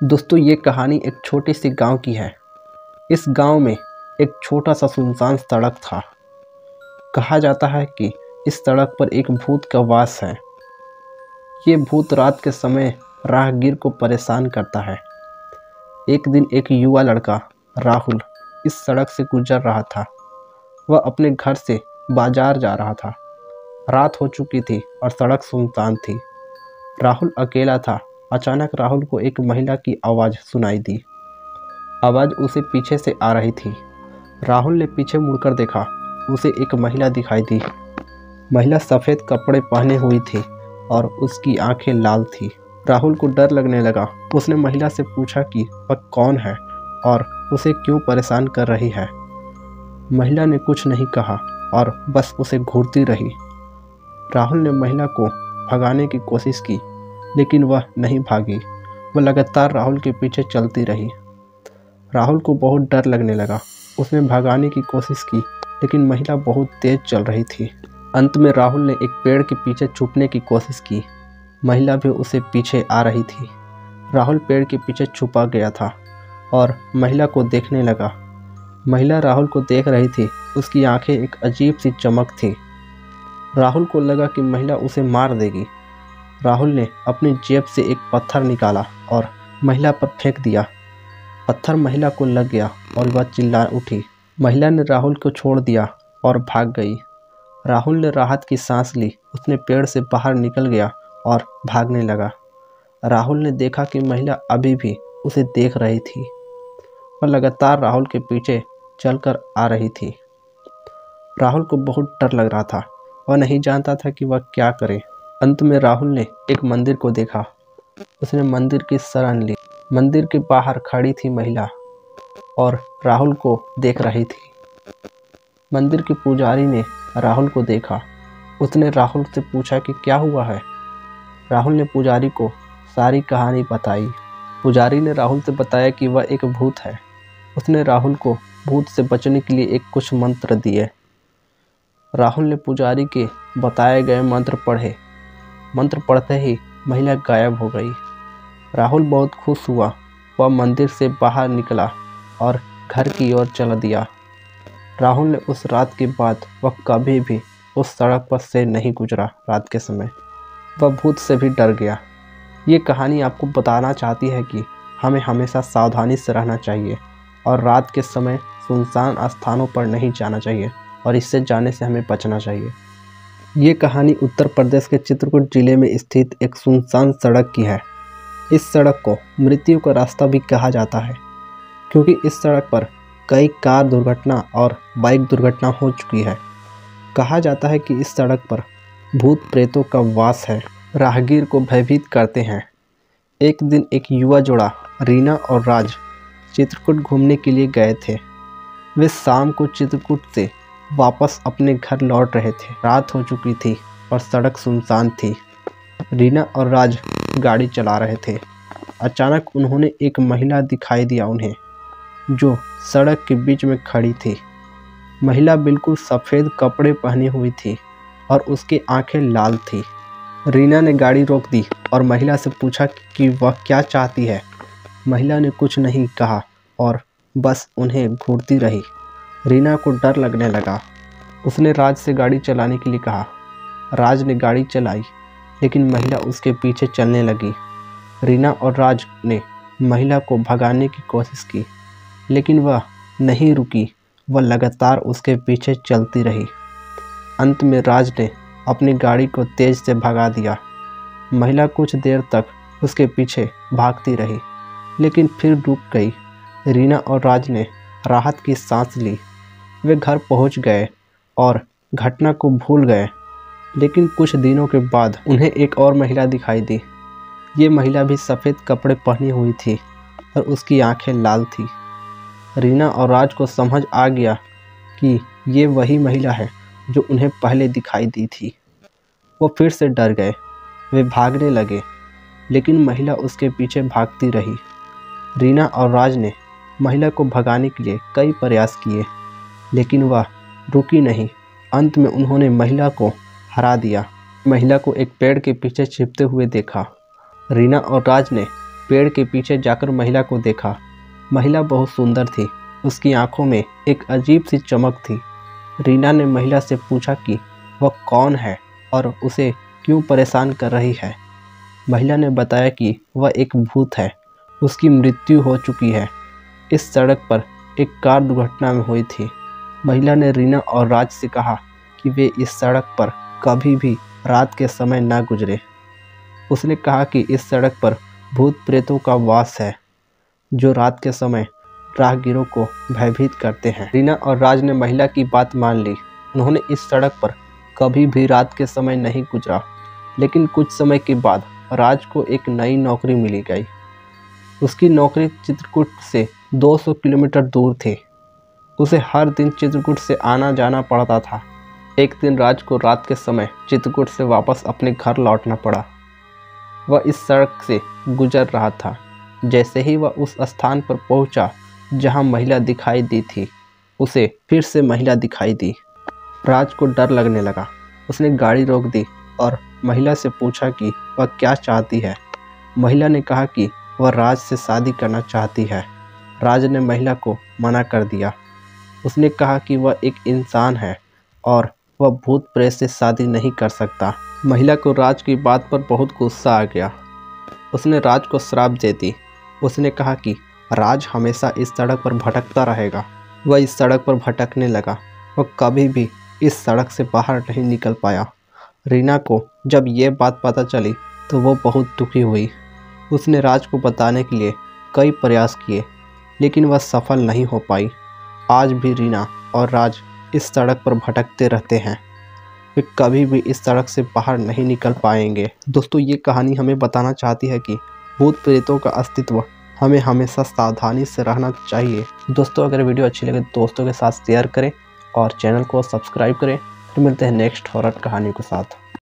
दोस्तों, ये कहानी एक छोटे से गांव की है। इस गांव में एक छोटा सा सुनसान सड़क था। कहा जाता है कि इस सड़क पर एक भूत का वास है। ये भूत रात के समय राहगीर को परेशान करता है। एक दिन एक युवा लड़का राहुल इस सड़क से गुजर रहा था। वह अपने घर से बाजार जा रहा था। रात हो चुकी थी और सड़क सुनसान थी। राहुल अकेला था। अचानक राहुल को एक महिला की आवाज़ सुनाई दी। आवाज़ उसे पीछे से आ रही थी। राहुल ने पीछे मुड़कर देखा। उसे एक महिला दिखाई दी। महिला सफ़ेद कपड़े पहने हुई थी और उसकी आंखें लाल थी। राहुल को डर लगने लगा। उसने महिला से पूछा कि वह कौन है और उसे क्यों परेशान कर रही है। महिला ने कुछ नहीं कहा और बस उसे घूरती रही। राहुल ने महिला को भगाने की कोशिश की, लेकिन वह नहीं भागी। वह लगातार राहुल के पीछे चलती रही। राहुल को बहुत डर लगने लगा। उसने भगाने की कोशिश की, लेकिन महिला बहुत तेज चल रही थी। अंत में राहुल ने एक पेड़ के पीछे छुपने की कोशिश की। महिला भी उसे पीछे आ रही थी। राहुल पेड़ के पीछे छुपा गया था और महिला को देखने लगा। महिला राहुल को देख रही थी। उसकी आंखें एक अजीब सी चमक थी। राहुल को लगा कि महिला उसे मार देगी। राहुल ने अपनी जेब से एक पत्थर निकाला और महिला पर फेंक दिया। पत्थर महिला को लग गया और वह चिल्ला उठी। महिला ने राहुल को छोड़ दिया और भाग गई। राहुल ने राहत की सांस ली। उसने पेड़ से बाहर निकल गया और भागने लगा। राहुल ने देखा कि महिला अभी भी उसे देख रही थी। वह लगातार राहुल के पीछे चलकर आ रही थी। राहुल को बहुत डर लग रहा था। वह नहीं जानता था कि वह क्या करे। अंत में राहुल ने एक मंदिर को देखा। उसने मंदिर की शरण ली। मंदिर के बाहर खड़ी थी महिला और राहुल को देख रही थी। मंदिर के पुजारी ने राहुल को देखा। उसने राहुल से पूछा कि क्या हुआ है। राहुल ने पुजारी को सारी कहानी बताई। पुजारी ने राहुल से बताया कि वह एक भूत है। उसने राहुल को भूत से बचने के लिए कुछ मंत्र दिए। राहुल ने पुजारी के बताए गए मंत्र पढ़े। मंत्र पढ़ते ही महिला गायब हो गई। राहुल बहुत खुश हुआ। वह मंदिर से बाहर निकला और घर की ओर चल दिया। राहुल ने उस रात के बाद वह कभी भी उस सड़क पर से नहीं गुजरा। रात के समय वह भूत से भी डर गया। ये कहानी आपको बताना चाहती है कि हमें हमेशा सावधानी से रहना चाहिए और रात के समय सुनसान स्थानों पर नहीं जाना चाहिए और इससे जाने से हमें बचना चाहिए। ये कहानी उत्तर प्रदेश के चित्रकूट जिले में स्थित एक सुनसान सड़क की है। इस सड़क को मृत्यु का रास्ता भी कहा जाता है, क्योंकि इस सड़क पर कई कार दुर्घटना और बाइक दुर्घटना हो चुकी है। कहा जाता है कि इस सड़क पर भूत प्रेतों का वास है। राहगीर को भयभीत करते हैं। एक दिन एक युवा जोड़ा रीना और राज चित्रकूट घूमने के लिए गए थे। वे शाम को चित्रकूट से वापस अपने घर लौट रहे थे। रात हो चुकी थी और सड़क सुनसान थी। रीना और राज गाड़ी चला रहे थे। अचानक उन्होंने एक महिला दिखाई दिया उन्हें, जो सड़क के बीच में खड़ी थी। महिला बिल्कुल सफ़ेद कपड़े पहनी हुई थी और उसकी आंखें लाल थी। रीना ने गाड़ी रोक दी और महिला से पूछा कि वह क्या चाहती है। महिला ने कुछ नहीं कहा और बस उन्हें घूरती रही। रीना को डर लगने लगा। उसने राज से गाड़ी चलाने के लिए कहा। राज ने गाड़ी चलाई, लेकिन महिला उसके पीछे चलने लगी। रीना और राज ने महिला को भगाने की कोशिश की, लेकिन वह नहीं रुकी। वह लगातार उसके पीछे चलती रही। अंत में राज ने अपनी गाड़ी को तेज से भगा दिया। महिला कुछ देर तक उसके पीछे भागती रही, लेकिन फिर रुक गई। रीना और राज ने राहत की सांस ली। वे घर पहुंच गए और घटना को भूल गए। लेकिन कुछ दिनों के बाद उन्हें एक और महिला दिखाई दी। ये महिला भी सफ़ेद कपड़े पहनी हुई थी और उसकी आंखें लाल थी। रीना और राज को समझ आ गया कि ये वही महिला है जो उन्हें पहले दिखाई दी थी। वो फिर से डर गए। वे भागने लगे, लेकिन महिला उसके पीछे भागती रही। रीना और राज ने महिला को भगाने के लिए कई प्रयास किए, लेकिन वह रुकी नहीं। अंत में उन्होंने महिला को हरा दिया। महिला को एक पेड़ के पीछे छिपते हुए देखा। रीना और राज ने पेड़ के पीछे जाकर महिला को देखा। महिला बहुत सुंदर थी। उसकी आंखों में एक अजीब सी चमक थी। रीना ने महिला से पूछा कि वह कौन है और उसे क्यों परेशान कर रही है। महिला ने बताया कि वह एक भूत है। उसकी मृत्यु हो चुकी है। इस सड़क पर एक कार दुर्घटना में हुई थी। महिला ने रीना और राज से कहा कि वे इस सड़क पर कभी भी रात के समय न गुजरे। उसने कहा कि इस सड़क पर भूत प्रेतों का वास है जो रात के समय राहगीरों को भयभीत करते हैं। रीना और राज ने महिला की बात मान ली। उन्होंने इस सड़क पर कभी भी रात के समय नहीं गुजरा। लेकिन कुछ समय के बाद राज को एक नई नौकरी मिली गई। उसकी नौकरी चित्रकूट से 200 किलोमीटर दूर थी। उसे हर दिन चित्रकूट से आना जाना पड़ता था। एक दिन राज को रात के समय चित्रकूट से वापस अपने घर लौटना पड़ा। वह इस सड़क से गुजर रहा था। जैसे ही वह उस स्थान पर पहुंचा जहां महिला दिखाई दी थी, उसे फिर से महिला दिखाई दी। राज को डर लगने लगा। उसने गाड़ी रोक दी और महिला से पूछा कि वह क्या चाहती है। महिला ने कहा कि वह राज से शादी करना चाहती है। राज ने महिला को मना कर दिया। उसने कहा कि वह एक इंसान है और वह भूत प्रेत से शादी नहीं कर सकता। महिला को राज की बात पर बहुत गुस्सा आ गया। उसने राज को श्राप दे दी। उसने कहा कि राज हमेशा इस सड़क पर भटकता रहेगा। वह इस सड़क पर भटकने लगा। वह कभी भी इस सड़क से बाहर नहीं निकल पाया। रीना को जब ये बात पता चली तो वो बहुत दुखी हुई। उसने राज को बताने के लिए कई प्रयास किए, लेकिन वह सफल नहीं हो पाई। आज भी रीना और राज इस सड़क पर भटकते रहते हैं। वे कभी भी इस सड़क से बाहर नहीं निकल पाएंगे। दोस्तों, ये कहानी हमें बताना चाहती है कि भूत प्रेतों का अस्तित्व हमें हमेशा सावधानी से रहना चाहिए। दोस्तों, अगर वीडियो अच्छी लगे तो दोस्तों के साथ शेयर करें और चैनल को सब्सक्राइब करें। फिर मिलते हैं नेक्स्ट हॉरर कहानी के साथ।